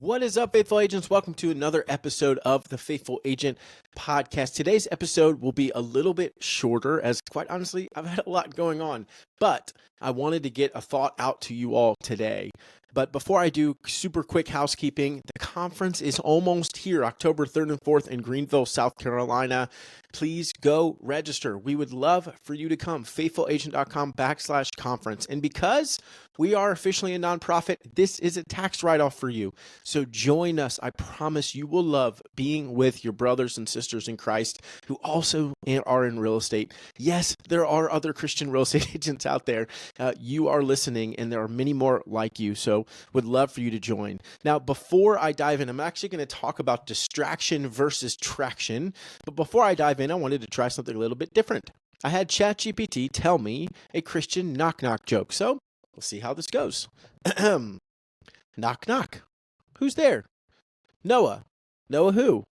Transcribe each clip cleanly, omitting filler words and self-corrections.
What is up, Faithful Agents? Welcome to another episode of the Faithful Agent Podcast. Today's episode will be a little bit shorter as, quite honestly, I've had a lot going on, but I wanted to get a thought out to you all today. But before I do, super quick housekeeping. The conference is almost here, October 3rd and 4th in Greenville, South Carolina. Please go register. We would love for you to come, faithfulagent.com/conference. And because we are officially a nonprofit, this is a tax write-off for you. So join us. I promise you will love being with your brothers and sisters in Christ who also are in real estate. Yes, there are other Christian real estate agents out there. You are listening, and there are many more like you. So would love for you to join. Now, before I dive in, I'm actually going to talk about distraction versus traction. But before I dive in, I wanted to try something a little bit different. I had ChatGPT tell me a Christian knock-knock joke. So we'll see how this goes. Knock, knock. Who's there? Noah. Noah who?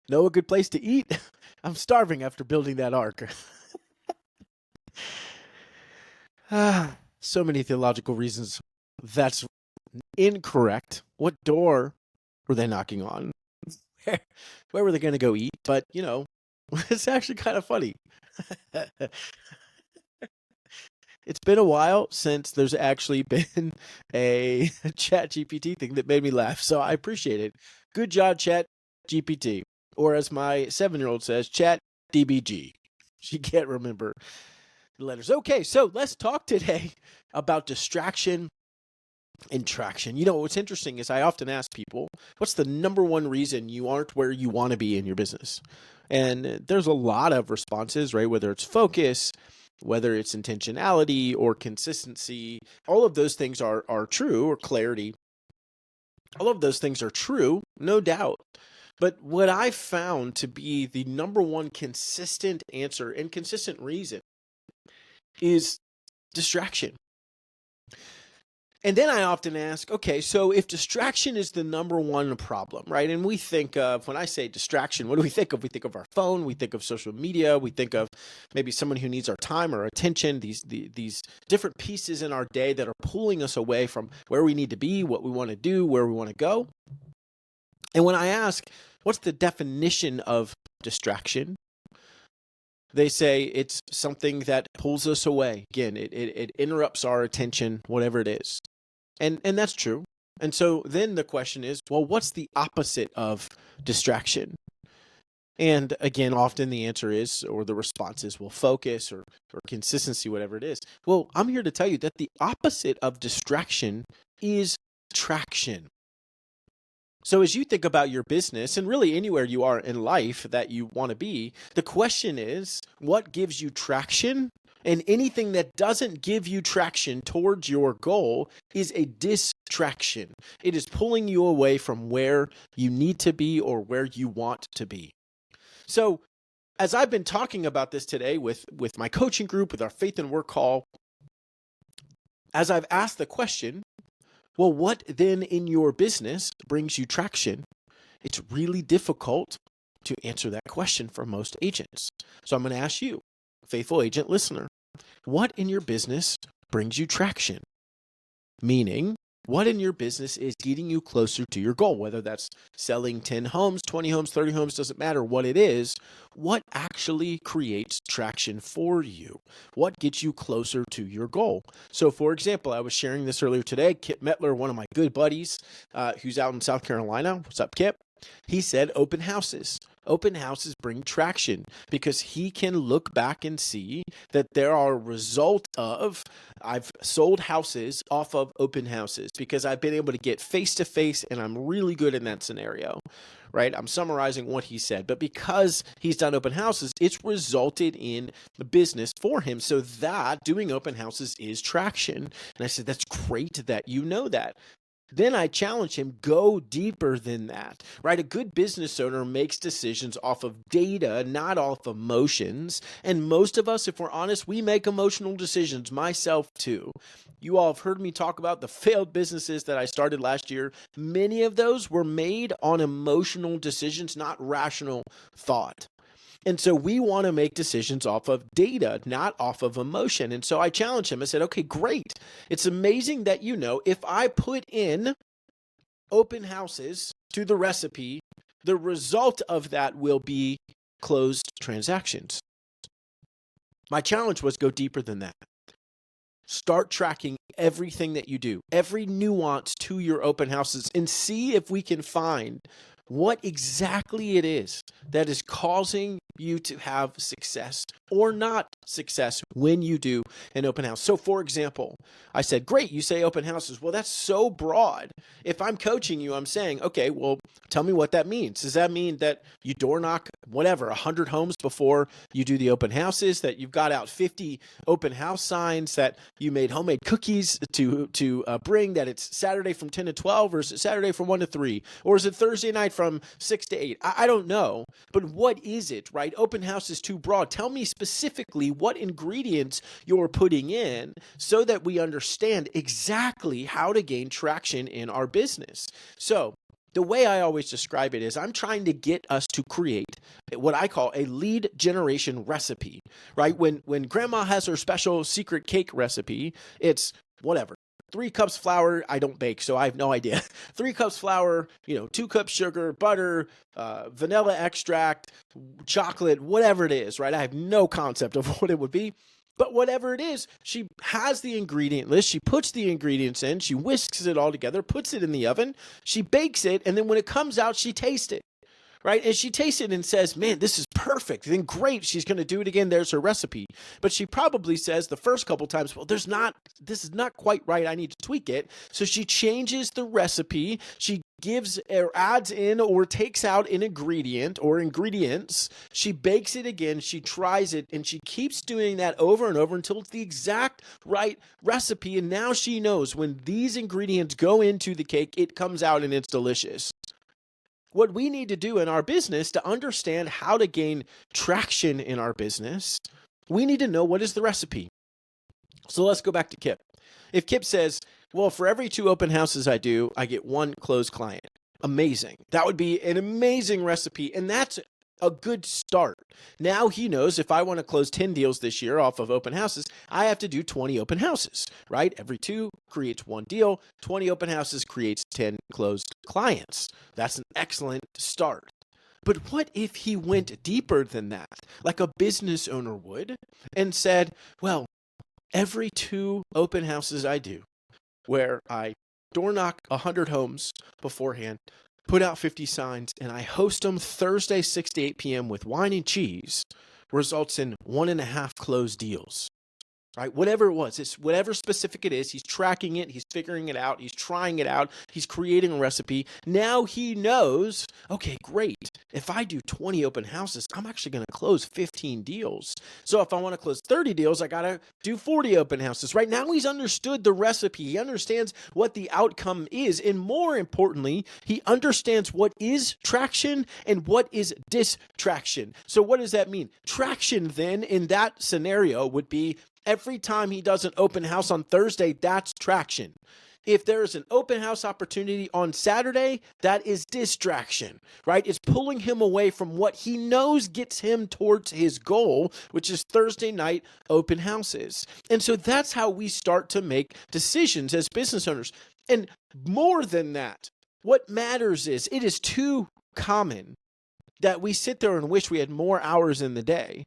Noah, good place to eat? I'm starving after building that ark. So many theological reasons that's incorrect. What door were they knocking on? Where were they going to go eat? But, you know, it's actually kind of funny. It's been a while since there's actually been a ChatGPT thing that made me laugh, so I appreciate it. Good job, ChatGPT. Or as my 7-year-old says, ChatDBG. She can't remember the letters. Okay, so let's talk today about distraction and traction. You know, what's interesting is I often ask people, what's the number one reason you aren't where you want to be in your business? And there's a lot of responses, right? Whether it's focus, whether it's intentionality or consistency, all of those things are true, or clarity. All of those things are true, no doubt. But what I found to be the number one consistent answer and consistent reason is distraction. And then I often ask, okay, so if distraction is the number one problem, right? And we think of, when I say distraction, what do we think of? We think of our phone, we think of social media, we think of maybe someone who needs our time or attention, these different pieces in our day that are pulling us away from where we need to be, what we want to do, where we want to go. And when I ask, what's the definition of distraction? They say it's something that pulls us away. Again, it interrupts our attention, whatever it is. And that's true. And so then the question is, well, what's the opposite of distraction? And again, often the answer is, or the response is, well, focus or consistency, whatever it is. Well, I'm here to tell you that the opposite of distraction is traction. So as you think about your business and really anywhere you are in life that you want to be, the question is, what gives you traction? And anything that doesn't give you traction towards your goal is a distraction. It is pulling you away from where you need to be or where you want to be. So as I've been talking about this today with my coaching group, with our Faith and Work call, as I've asked the question, well, what then in your business brings you traction? It's really difficult to answer that question for most agents. So I'm going to ask you, faithful agent listener, what in your business brings you traction? Meaning, what in your business is getting you closer to your goal? Whether that's selling 10 homes, 20 homes, 30 homes, doesn't matter what it is. What actually creates traction for you? What gets you closer to your goal? So for example, I was sharing this earlier today. Kip Metler, one of my good buddies, who's out in South Carolina. What's up, Kip? He said open houses. Open houses bring traction because he can look back and see that there are a result of, I've sold houses off of open houses because I've been able to get face-to-face and I'm really good in that scenario, right? I'm summarizing what he said, but because he's done open houses, it's resulted in the business for him. So that doing open houses is traction. And I said, that's great that you know that. Then I challenge him, go deeper than that, right? A good business owner makes decisions off of data, not off emotions. And most of us, if we're honest, we make emotional decisions, myself too. You all have heard me talk about the failed businesses that I started last year. Many of those were made on emotional decisions, not rational thought. And so we want to make decisions off of data, not off of emotion. And so I challenged him. I said, okay, great. It's amazing that if I put in open houses to the recipe, the result of that will be closed transactions. My challenge was go deeper than that. Start tracking everything that you do, every nuance to your open houses, and see if we can find what exactly it is that is causing you to have success or not success when you do an open house. So for example, I said, great, you say open houses. Well, that's so broad. If I'm coaching you, I'm saying, okay, well, tell me what that means. Does that mean that you door knock 100 homes before you do the open houses, that you've got out 50 open house signs, that you made homemade cookies to bring, that it's Saturday from 10 to 12, or is it Saturday from 1 to 3, or is it Thursday night from 6 to 8? I don't know, but what is it, right? Open house is too broad. Tell me specifically what ingredients you're putting in so that we understand exactly how to gain traction in our business. So the way I always describe it is I'm trying to get us to create what I call a lead generation recipe, right? When grandma has her special secret cake recipe, it's whatever. 3 cups flour. I don't bake, so I have no idea. 3 cups flour, 2 cups sugar, butter, vanilla extract, chocolate, whatever it is, right? I have no concept of what it would be. But whatever it is, she has the ingredient list. She puts the ingredients in. She whisks it all together, puts it in the oven. She bakes it. And then when it comes out, she tastes it. Right? And she tastes it and says, man, this is perfect. Then great, she's going to do it again. There's her recipe. But she probably says the first couple times, well, this is not quite right. I need to tweak it. So she changes the recipe. She gives or adds in or takes out an ingredient or ingredients. She bakes it again. She tries it, and she keeps doing that over and over until it's the exact right recipe. And now she knows when these ingredients go into the cake, it comes out and it's delicious. What we need to do in our business to understand how to gain traction in our business, we need to know what is the recipe. So let's go back to Kip. If Kip says, well, for every 2 open houses I do, I get 1 closed client. Amazing. That would be an amazing recipe. And that's a good start. Now he knows if I want to close 10 deals this year off of open houses, I have to do 20 open houses, right? Every 2 creates 1 deal. 20 open houses creates 10 closed clients. That's an excellent start. But what if he went deeper than that, like a business owner would, and said, well, every 2 open houses I do, where I door knock 100 homes beforehand, put out 50 signs, and I host them Thursday, 6 to 8 p.m. with wine and cheese, results in 1.5 closed deals. Right? Whatever it was, it's whatever specific it is, he's tracking it, he's figuring it out, he's trying it out, he's creating a recipe. Now he knows, okay, great. If I do 20 open houses, I'm actually going to close 15 deals. So if I want to close 30 deals, I got to do 40 open houses. Right now he's understood the recipe. He understands what the outcome is. And more importantly, he understands what is traction and what is distraction. So what does that mean? Traction then in that scenario would be every time he does an open house on Thursday, that's traction. If there is an open house opportunity on Saturday, that is distraction, right? It's pulling him away from what he knows gets him towards his goal, which is Thursday night open houses. And so that's how we start to make decisions as business owners. And more than that, what matters is it is too common that we sit there and wish we had more hours in the day,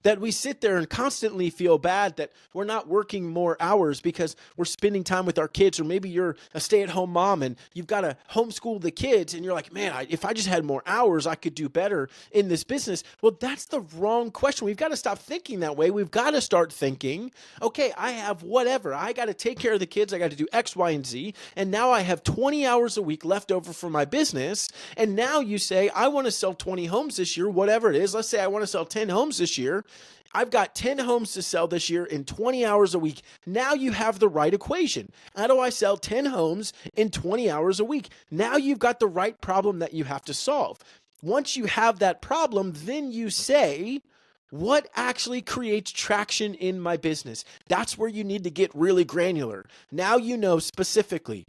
that we sit there and constantly feel bad that we're not working more hours because we're spending time with our kids, or maybe you're a stay-at-home mom and you've got to homeschool the kids and you're like, man, if I just had more hours, I could do better in this business. Well, that's the wrong question. We've got to stop thinking that way. We've got to start thinking, okay, I have whatever. I got to take care of the kids. I got to do X, Y, and Z. And now I have 20 hours a week left over for my business. And now you say, I want to sell 20 homes this year, whatever it is. Let's say I want to sell 10 homes this year. I've got 10 homes to sell this year in 20 hours a week. Now you have the right equation. How do I sell 10 homes in 20 hours a week? Now you've got the right problem that you have to solve. Once you have that problem, then you say, what actually creates traction in my business? That's where you need to get really granular. Now you know specifically,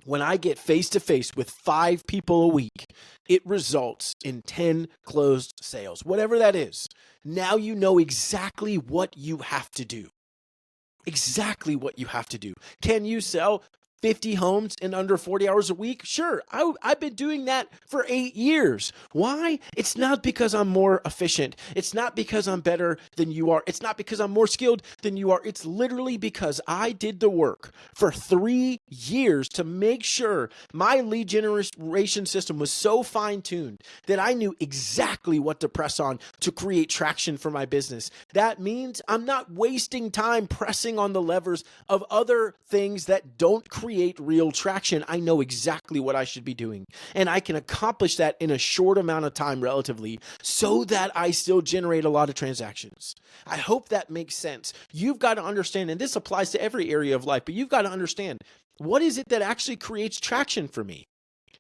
when I get face to face with 5 people a week, it results in 10 closed sales, whatever that is. Now you know exactly what you have to do. Exactly what you have to do. Can you sell 50 homes in under 40 hours a week? Sure. I've been doing that for 8 years. Why? It's not because I'm more efficient. It's not because I'm better than you are. It's not because I'm more skilled than you are. It's literally because I did the work for 3 years to make sure my lead generation system was so fine-tuned that I knew exactly what to press on to create traction for my business. That means I'm not wasting time pressing on the levers of other things that don't create real traction. I know exactly what I should be doing, and I can accomplish that in a short amount of time relatively so that I still generate a lot of transactions. I hope that makes sense. You've got to understand, and this applies to every area of life, but you've got to understand, what is it that actually creates traction for me?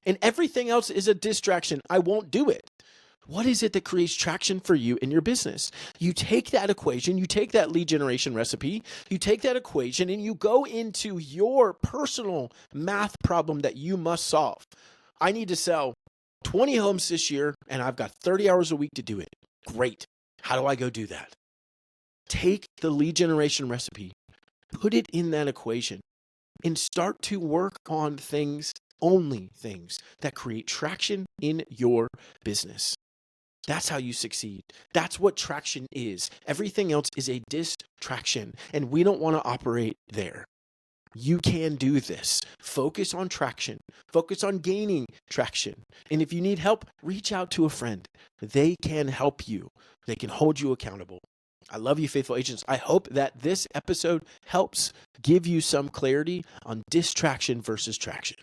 And everything else is a distraction. I won't do it. What is it that creates traction for you in your business? You take that equation, you take that lead generation recipe, you take that equation, and you go into your personal math problem that you must solve. I need to sell 20 homes this year, and I've got 30 hours a week to do it. Great. How do I go do that? Take the lead generation recipe, put it in that equation, and start to work on things, only things that create traction in your business. That's how you succeed. That's what traction is. Everything else is a distraction, and we don't want to operate there. You can do this. Focus on traction. Focus on gaining traction. And if you need help, reach out to a friend. They can help you. They can hold you accountable. I love you, faithful agents. I hope that this episode helps give you some clarity on distraction versus traction.